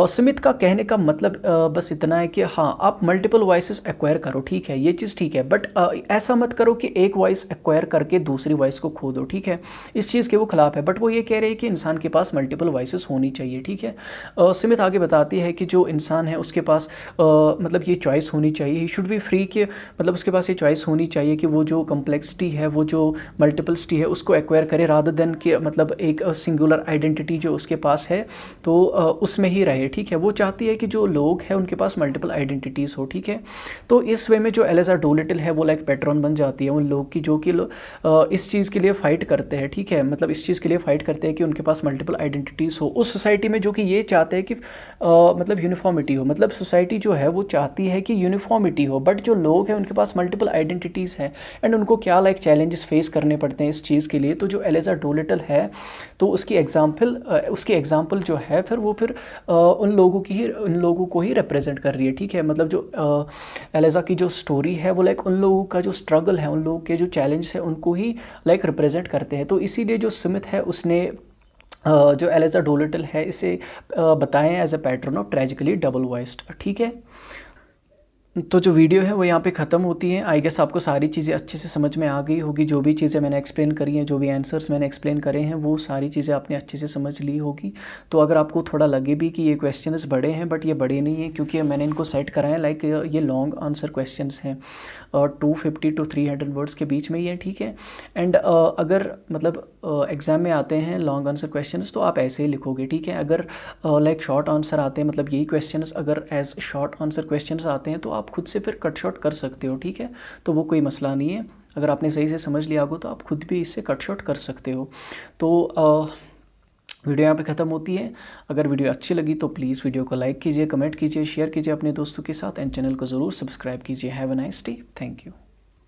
स्मिथ का कहने का मतलब बस इतना है कि हाँ, आप मल्टीपल वॉइसेस एक्वायर करो, ठीक है, ये चीज़ ठीक है, बट ऐसा मत करो कि एक वॉइस एक्वायर करके दूसरी वॉइस को खो दो, ठीक है। इस चीज़ के वो खिलाफ है, बट वो ये कह रहे हैं कि इंसान के पास मल्टीपल वॉइसेस होनी चाहिए, ठीक है। स्मिथ आगे बताती है कि जो इंसान है उसके पास मतलब ये चॉइस होनी चाहिए, ही शुड बी फ्री, कि मतलब उसके पास ये चॉइस होनी चाहिए कि वो जो कम्प्लेक्सिटी है, वो जो मल्टीपलिसिटी है, उसको एक्वायर करे, रादर देन कि मतलब एक सिंगुलर आइडेंटिटी जो उसके पास है तो उसमें ही रहे, ठीक है। वो चाहती है कि जो लोग हैं उनके पास मल्टीपल आइडेंटिटीज़ हो, ठीक है। तो इस वे में जो एलिजा डोलिटल है वो लाइक पैट्रन बन जाती है उन लोग की, जो कि इस चीज़ के लिए फ़ाइट करते हैं, ठीक है, मतलब इस चीज़ के लिए फ़ाइट करते हैं कि उनके पास मल्टीपल आइडेंटिटीज़ हो उस सोसाइटी में, जो कि ये चाहते हैं कि मतलब यूनिफॉर्मिटी हो, मतलब सोसाइटी जो है वो चाहती है कि यूनिफॉर्मिटी हो, बट जो लोग हैं उनके पास मल्टीपल आइडेंटिटीज़ हैं एंड उनको क्या लाइक चैलेंजेस फेस करने पड़ते हैं इस चीज़ के लिए। तो जो एलिजा डोलिटल है, तो उसकी एग्जाम्पल जो है फिर उन लोगों को ही रिप्रेजेंट कर रही है, ठीक है। मतलब जो एलिजा की जो स्टोरी है वो लाइक उन लोगों का जो स्ट्रगल है, उन लोगों के जो चैलेंज है, उनको ही लाइक रिप्रेजेंट करते हैं। तो इसीलिए जो स्मिथ है उसने जो एलिजा डोलिटल है इसे बताएं as a pattern of tragically double voiced, ठीक है। तो जो वीडियो है वो यहाँ पे ख़त्म होती है। आई गेस आपको सारी चीज़ें अच्छे से समझ में आ गई होगी, जो भी चीज़ें मैंने एक्सप्लेन करी हैं, जो भी आंसर्स मैंने एक्सप्लेन करे हैं, वो सारी चीज़ें आपने अच्छे से समझ ली होगी। तो अगर आपको थोड़ा लगे भी कि ये क्वेश्चंस बड़े हैं, बट ये बड़े नहीं हैं, क्योंकि मैंने इनको सेट करा है लाइक ये लॉन्ग आंसर क्वेश्चंस हैं, 250 to 300 वर्ड्स के बीच में ही है, ठीक है। एंड अगर मतलब एग्ज़ाम में आते हैं लॉन्ग आंसर क्वेश्चंस तो आप ऐसे ही लिखोगे, ठीक है। अगर लाइक शॉर्ट आंसर आते हैं, मतलब यही क्वेश्चंस अगर एज शॉर्ट आंसर क्वेश्चंस आते हैं तो आप खुद से फिर कट शॉर्ट कर सकते हो, ठीक है। तो वो कोई मसला नहीं है, अगर आपने सही से समझ लिया हो तो आप खुद भी इससे कट शॉर्ट कर सकते हो। तो वीडियो यहाँ पे ख़त्म होती है। अगर वीडियो अच्छी लगी तो प्लीज़ वीडियो को लाइक कीजिए, कमेंट कीजिए, शेयर कीजिए अपने दोस्तों के साथ, एंड चैनल को ज़रूर सब्सक्राइब कीजिए। Have a nice day, thank you.